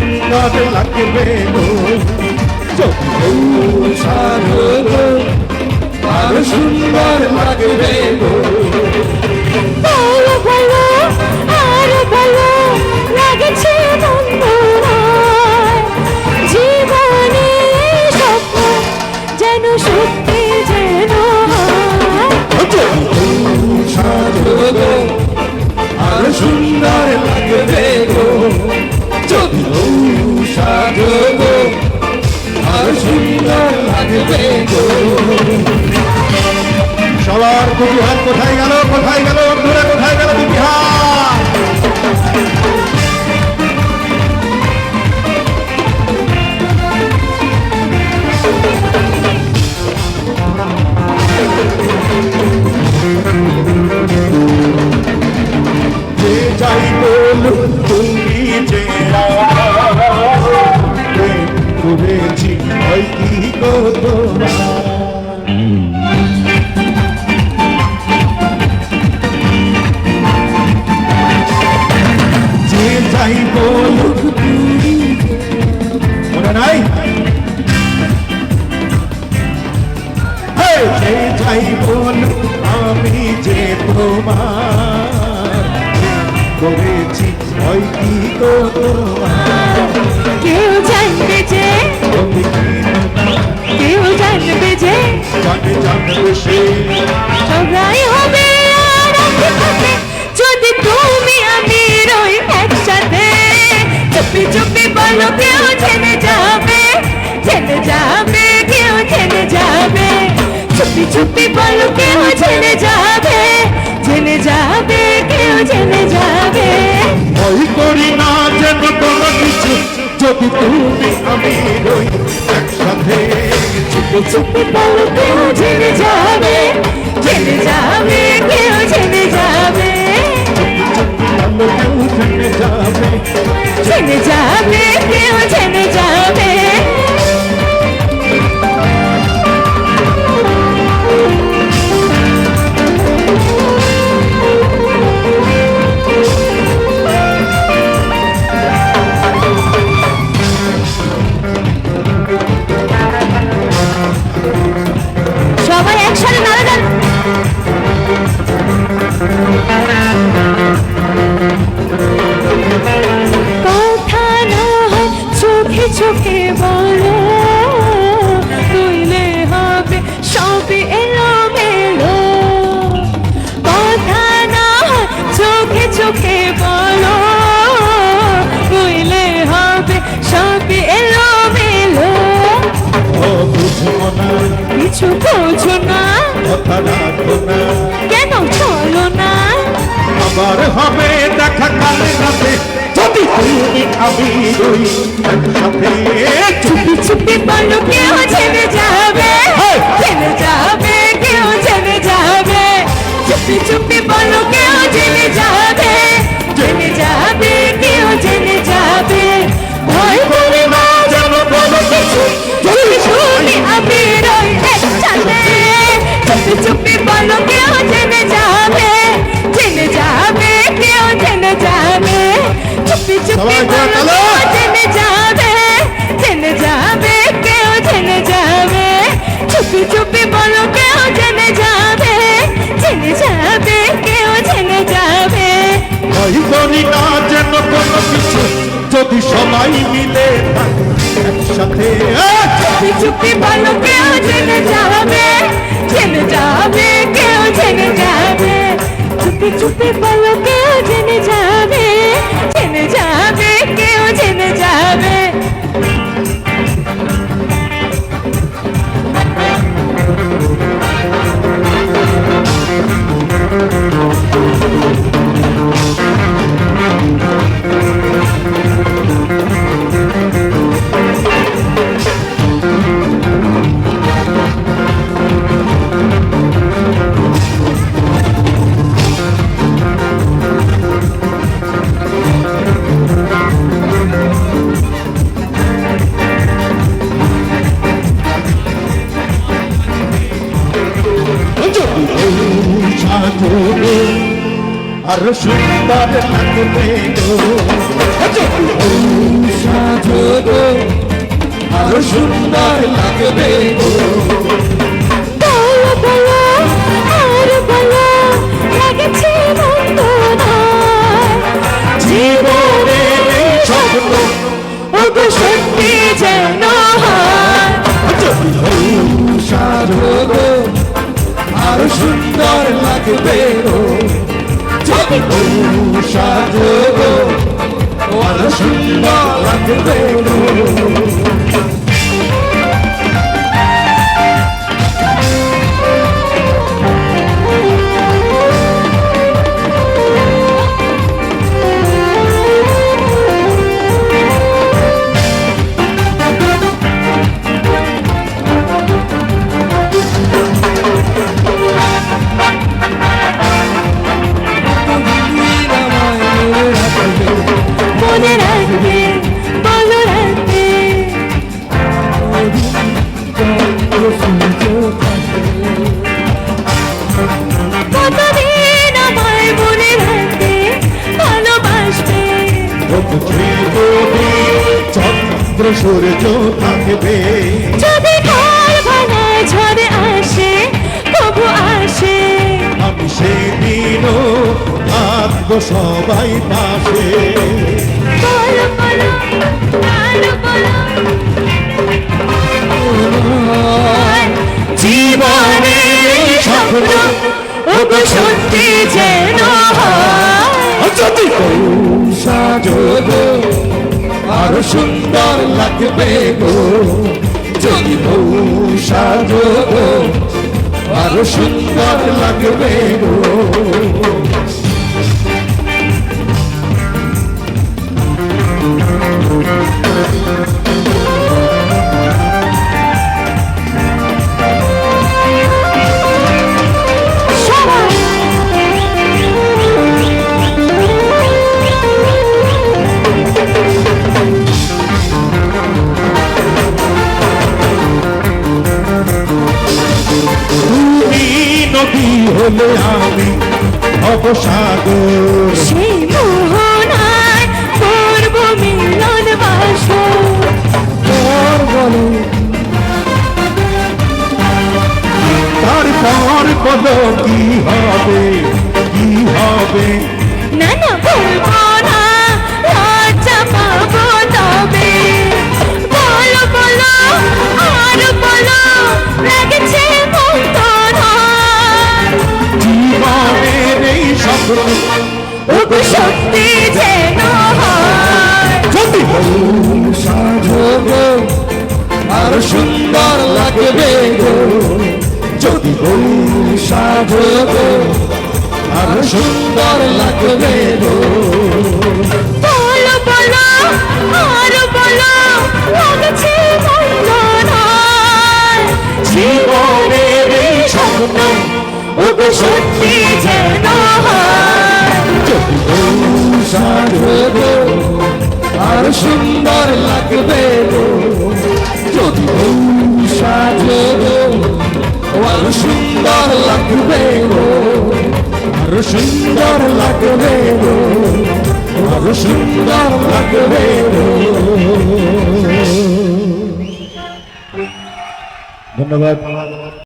সুন্দর লাগবে গো সারো আরো সুন্দর লাগবে গো বলো বলো আরো বলো লাগছে বন্ধুরায় জীবনে স্বপ্ন যেন সত্যি যেন সারো গো আরো সুন্দর লাগবে গো যদি সারো গো আরো সুন্দর লাগবে গো সবার কুতুহাল কোথায় গেল বন্ধুরা কোথায় গেল কুতুহাল যে যাই বলুন তুমি যে করেছি ওই কি গো তোমার যাই বলুক মনে নাই যে যাই বলুক আমি যে তোমার করেছি ওই কি গো তোমার কেউ জানবে যে কেউ জানবে যে জানবে সে সবাই হবে আর একসাথে যদি তুমি আমি রই একসাথে চুপি চুপি বলো কেউ জেনে যাবে কেউ জেনে যাবে চুপি চুপি বলো কেউ জেনে যাবে কেউ জেনে যাবে ভয় করি না যেন কোনো কিছু যদি তুমি আমি রই একসাথে চুপি চুপি বলো কেউ জেনে যাবে কেউ জেনে যাবে কেউ জেনে যাবে কেউ জেনে যাবে সবাই একসাথে নাড়া দেন কথা না হয় চোখে চোখে বলো তুইলে হবে সবই এলোমেলো কথা না হয় চোখে চোখে বলো তুইলে হবে সবই এলোমেলো বুঝবো না কিছু বোঝো না কথা রাখো না কেন চলো না আবার হবে দেখা কালে রাতে যদি তুমি আমি রই একসাথে চুপি চুপি বলো কেউ জেনে যাবে কেউ জেনে যাবে চুপি চুপি বলো কেউ জেনে যাবে কেউ জেনে যাবে ভয় করে না যেন বলো কিছু যদি শুনি আমি রই একসাথে চুপি চুপি বলো কেউ জেনে যাবে কেউ জেনে যাবে চুপি চুপি বলো জেনে যাবে কেউ জেনে যাবে চুপি চুপি বলো কেউ জেনে যাবে কেউ জেনে যাবে ভয় করি না যেন কোনো কিছু যদি সবাই মিলে থাকি একসাথে চুপি চুপি বলো কেউ জেনে যাবে কেউ জেনে যাবে চুপি চুপি বলো কেউ জেনে যাবে কেউ জেনে যাবে আরো সুন্দর লাগবে গো সাজো গো আরো সুন্দর লাগবে গো বলো বলো আর বলো লেগেছে মন্দ নয় জীবনের এই স্বপ্ন ওগো সত্যি যেন হয় সাজো গো আরো সুন্দর লাগবে গো যদি সাজো গো আরো সুন্দর লাগবে গো মনে রাখবে বলো রাখবে কতদিন আমায় মনে রাখবে ভালোবাসবে চন্দ্র সূর্য থাকবে যদি ঘর ভাঙায় ঝড়ে আসে তবু আসে আমি সেদিনও থাকবো সবাই পাশে বলো বলো বলো বলো জীবনের স্বপ্ন ওগো সত্যি যেন হয় যদি সাজো গো আরো সুন্দর লাগবে গো যদি সাজো গো আরো সুন্দর লাগবে গো নদী হলে আমি অবসাগর সেই মোহনায় করব মিলন বাসর বলো তারপর বলো কি হবে কি হবে না না বলবো না লজ্জা পাবো তবে বলো বলো আর বলো লেগেছে মন্দ নয় জীবনের এই স্বপ্ন ওগো সত্যি যেন হয় যদি সাজো গো আর সুন্দর লাগবে গো যদি সাজো গো আর সুন্দর লাগবে গো বলো বলো আর বলো লেগেছে মন্দ নয় জীবনের এই স্বপ্ন ওগো সত্যি যেন হয় সাজো গো আর সুন্দর লাগবে গো যদি সাজো গো আর সুন্দর লাগবে গো আর সুন্দর লাগবে গো আর সুন্দর লাগবে গো ধন্যবাদ।